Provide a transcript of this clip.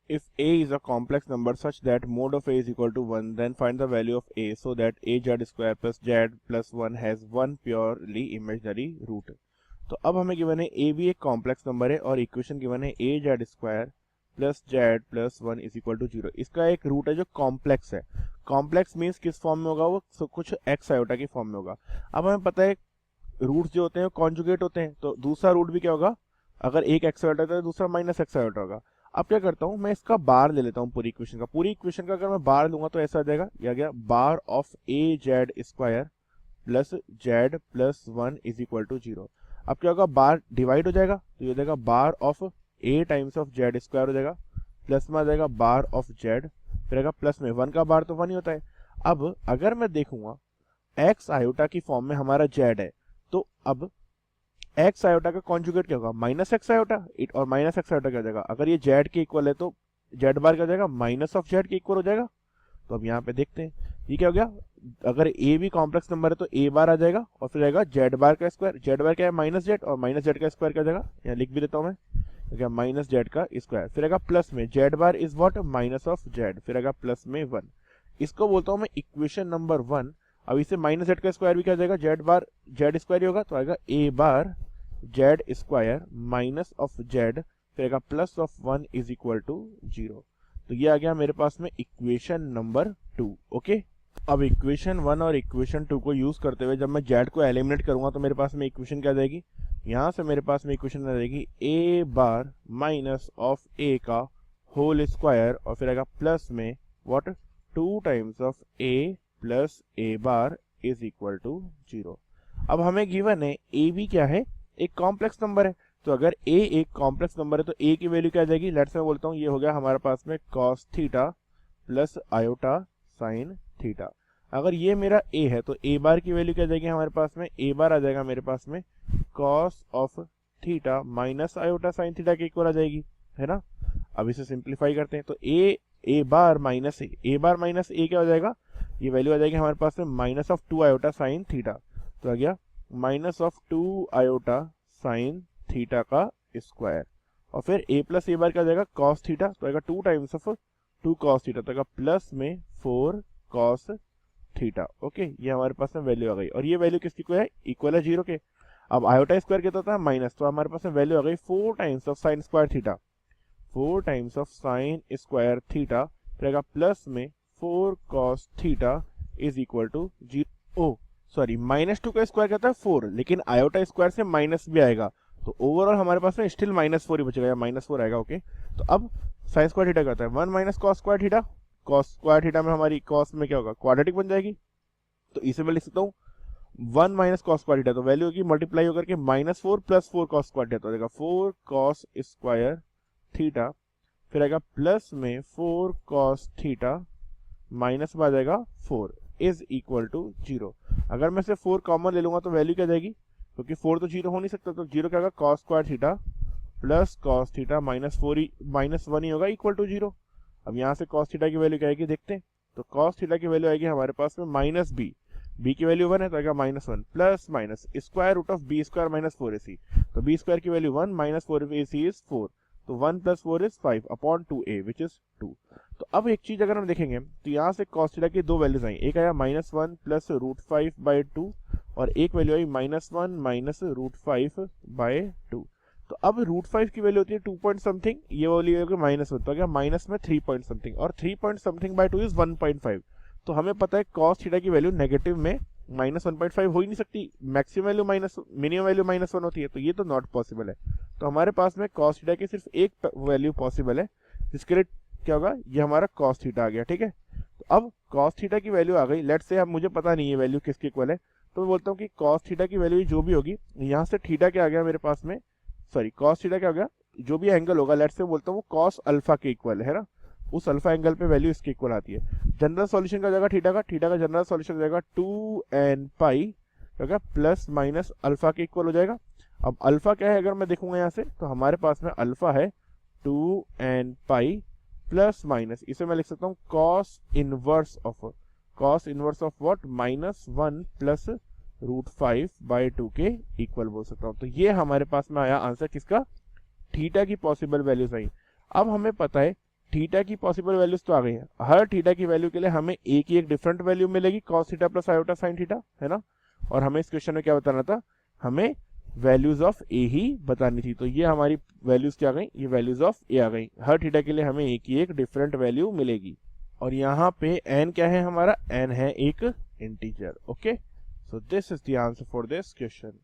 If a is a complex number such that mod of a is equal to 1, then find the value of a so that a z square plus z plus 1 has one purely imaginary root. तो अब हमें given है a भी एक complex number है और equation given है a z square plus z plus 1 is equal to 0. इसका एक रूट है जो कॉम्प्लेक्स है. कॉम्प्लेक्स मीन्स किस फॉर्म में होगा, वो कुछ एक्स आयोटा की फॉर्म में होगा. अब हमें पता है रूट्स जो होते हैं कॉन्जुगेट होते हैं, तो दूसरा रूट भी क्या होगा, अगर एक एक्स आयोटा है तो दूसरा माइनस एक्स आयोटा होगा. अब क्या करता हूं, मैं इसका बार ले लेता हूं पूरी इक्वेशन का अगर मैं बार लूंगा तो ऐसा आ जाएगा, यह गया bar of A Z square plus Z plus 1 is equal to 0. अब क्या होगा, बार डिवाइड हो जाएगा तो ये हो जाएगा bar of A times of Z square हो जाएगा, प्लस में आ जाएगा बार ऑफ जेड, फिर आएगा प्लस में 1 का बार तो 1 ही होता है. अब अगर मैं देखूंगा एक्स आयोटा की फॉर्म में हमारा जेड है, तो अब एक्स आयोटा का कॉन्जुगेट क्या होगा, माइनस एक्स आयोटा. और माइनस एक्स आयोटा क्या हो जाएगा, अगर ये जेड के इक्वल है तो जेड बार क्या हो जाएगा, माइनस ऑफ जेड के इक्वल हो जाएगा. तो अब यहाँ पे देखते हैं ये क्या हो गया, अगर ए भी कॉम्प्लेक्स नंबर है तो ए बार आ जाएगा और फिर आएगा जेड बार का स्क्वायर. जेड बार क्या है, माइनस जेड, और माइनस जेड का स्क्वायर क्या हो जाएगा, यहाँ लिख भी देता हूँ मैं, क्या माइनस जेड का स्क्वायर. फिर आएगा प्लस में Z bar is what, minus of Z, फिर आएगा प्लस में 1. इसको बोलता हूँ मैं इक्वेशन नंबर 1. अब इसे माइनस जेड का स्क्वायर भी क्या हो जाएगा, जेड बार जेड स्क्वायर ही होगा, तो आएगा A bar Z square minus of Z, फिर आएगा plus of 1 is equal to 0. तो ये आ गया मेरे पास में इक्वेशन नंबर 2. ओके, अब इक्वेशन 1 और इक्वेशन 2 को यूज करते हुए जब मैं जेड को एलिमिनेट करूंगा तो मेरे पास में इक्वेशन क्या आ जाएगी, यहां से मेरे पास में इक्वेशन आ जाएगी ए बार माइनस ऑफ ए का होल स्क्वायर और फिर आएगा प्लस में what 2 times of A plus A bar is equal to 0. अब हमें गिवन है ए भी क्या है, एक कॉम्प्लेक्स नंबर है. तो अगर a एक कॉम्प्लेक्स नंबर है तो a की वैल्यू क्या आ जाएगी, लेट्स मैं बोलता हूँ ये हो गया हमारे पास में cos theta plus iota sine theta. अगर ये मेरा a है तो a बार की वैल्यू क्या आ जाएगी हमारे पास में, a बार आ जाएगा मेरे पास में cos of theta minus iota sine theta के इक्वल आ जाएगी, है ना. अब इसे सिंप्लीफाई करते हैं तो a bar minus a bar minus a क्या हो जाएगा, ये वैल्यू आ जाएगी हमारे पास में minus of 2 iota sine theta. तो आ गया minus of 2 iota sine theta का स्क्वायर और फिर a प्लस ए बार क्या जाएगा cos थीटा, तो आएगा 2 टाइम्स ऑफ 2 cos थीटा, तो आएगा प्लस में 4 cos थीटा. ओके, ये हमारे पास में वैल्यू आ गई और ये वैल्यू किसकी इक्वल है 0 के. अब आयोटा स्क्वायर कितना होता है माइनस, तो हमारे पास में वैल्यू आ गई 4 times of sine square theta, 4 times of sine square theta, फिर आएगा प्लस में 4 cos theta is equal to 0. Oh sorry, -2 का स्क्वायर कहता है 4, लेकिन आयोटा स्क्वायर से माइनस भी आएगा तो ओवरऑल हमारे पास में स्टिल -4 ही बचेगा या -4 आएगा. ओके, तो अब साइन स्क्वायर थीटा कहता है 1 minus cos square theta. Cos square theta में हमारी कॉस में क्या होगा, क्वाड्रेटिक बन जाएगी, तो इसे मैं लिख सकता हूँ 1 माइनस कॉस स्क्वायर थीटा, तो वैल्यू होगी मल्टीप्लाई होकर के -4 प्लस 4 कॉस स्क्वायर थीटा, तो आएगा 4 कॉस स्क्वायर थीटा, फिर आएगा प्लस में 4 कॉस थीटा माइनस में आ जाएगा 4 इज इक्वल टू 0. अगर मैं से 4 कॉमन ले लूंगा तो वैल्यू क्या जाएगी, क्योंकि 4 तो 0 हो नहीं सकता, तो 0 क्या होगा cos square theta plus cos theta minus 1 ही होगा इक्वल टू 0. अब यहाँ से कॉस थीटा की वैल्यू क्या आएगी देखते हैं, तो कॉस थीटा की वैल्यू आएगी हमारे पास में माइनस बी की वैल्यू 1 है तो आएगा -1 plus minus square root of b square minus 4ac, तो बी स्क्वायर की वैल्यू 1 माइनस 4ac इज 4, तो 1 plus 4 is 5 upon 2a which is 2. तो अब एक चीज अगर हम देखेंगे तो यहाँ से कॉस थीटा की 2 वैल्यूज आई, एक आया -1 प्लस √5/2 और एक वैल्यू आई -1 माइनस √5/2. तो अब √5 की वैल्यू होती है 2 पॉइंट समथिंग, ये वैल्यू होगी -1, तो क्या माइनस में 3 पॉइंट समथिंग और 3 पॉइंट समथिंग बाय 2 इज 1.5. तो हमें पता है कॉस थीटा की वैल्यू नेगेटिव में -1.5 हो ही नहीं सकती, मैक्सिमम वैल्यू मिनिमम वैल्यू -1 होती है, तो ये तो नॉट पॉसिबल है. तो हमारे पास में कॉस थीटा की सिर्फ एक वैल्यू पॉसिबल है, जिसके लिए क्या होगा, ये हमारा कॉस थीटा आ गया. ठीक है, तो अब कॉस थीटा की वैल्यू आ गई, लेट्स से अब मुझे पता नहीं है वैल्यू किसके इक्वल है, तो मैं बोलता हूँ कि कॉस थीटा की वैल्यू जो भी होगी, यहाँ से थीटा क्या आ गया मेरे पास में, सॉरी कॉस थीटा क्या हो गया, जो भी एंगल होगा लेट्स से बोलता हूँ वो कॉस अल्फा के इक्वल है ना, उस अल्फा एंगल पे वैल्यू इसके इक्वल आती है. जनरल सॉल्यूशन का जाएगा थीटा का जनरल सॉल्यूशन हो जाएगा 2n पाई क्या प्लस माइनस अल्फा के इक्वल हो जाएगा. अब अल्फा क्या है अगर मैं देखूंगा यहाँ से, तो हमारे पास में अल्फा है 2n पाई प्लस माइनस, इसे मैं लिख सकता हूँ cos inverse of what -1 plus √5/2 के इक्वल बोल सकता हूँ. तो ये हमारे पास में आया आंसर किसका, थीटा की पॉसिबल वैल्यूज आई. अब हमें पता है थीटा की पॉसिबल वैल्यूज तो आ गई है। हर थीटा की वैल्यू के लिए हमें ए की एक डिफरेंट वैल्यू मिलेगी cos theta plus iota sine theta, है ना। और हमें इस क्वेश्चन में क्या बताना था, हमें वैल्यूज ऑफ ए ही बतानी थी। तो ये हमारी वैल्यूज क्या आ गई, ये वैल्यूज ऑफ ए आ गई। हर थीटा के लिए हमें ए की एक डिफरेंट वैल्यू मिलेगी। और यहाँ पे n क्या है हमारा, n है एक integer. Okay, so this is the answer for this question.